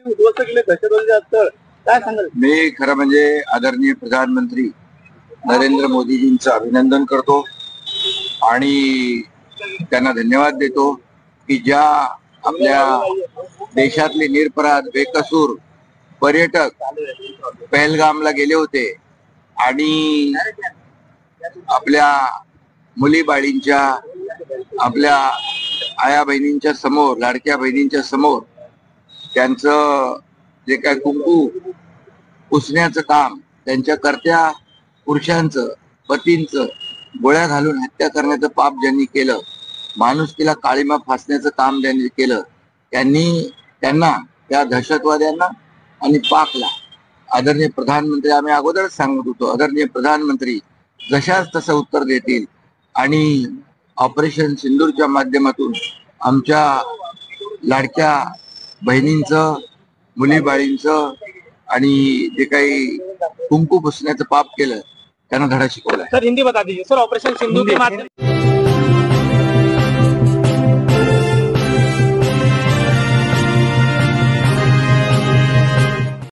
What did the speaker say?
उद्ध्वस्त केले दहशतवादी स्थळ, काय सांगाल? मी खरं म्हणजे आदरणीय प्रधानमंत्री नरेंद्र मोदीजींचं अभिनंदन करतो आणि त्यांना धन्यवाद देतो की ज्या आपल्या देशातले निरपराध बेकसूर पर्यटक पहलगामला गेले होते आणि आपल्या मुली बाळींच्या, आपल्या आया बहिणींच्या समोर, लाडक्या बहिणींच्या समोर त्यांचं जे काय कुंकू पुसण्याचं काम, त्यांच्या कर्त्या पुरुषांचं, पतींचं गोळ्या घालून हत्या करण्याचं पाप ज्यांनी केलं, माणुसकीला काळीमा फासण्याचं काम ज्यांनी केलं, त्यांना त्या दहशतवाद्यांना आणि पाकला आदरणीय प्रधानमंत्री, आम्ही अगोदरच सांगत होतो, आदरणीय प्रधानमंत्री जशाच तसं उत्तर देतील आणि ऑपरेशन सिंदूरच्या माध्यमातून आमच्या लाडक्या बहिणींचं, मुली बाळींचं आणि जे काही कुंकू पुसण्याचं पाप केलं त्यांना धडा शिकवला. सर हिंदी बता दीजिए सर, ऑपरेशन सिंदूर के माध्यम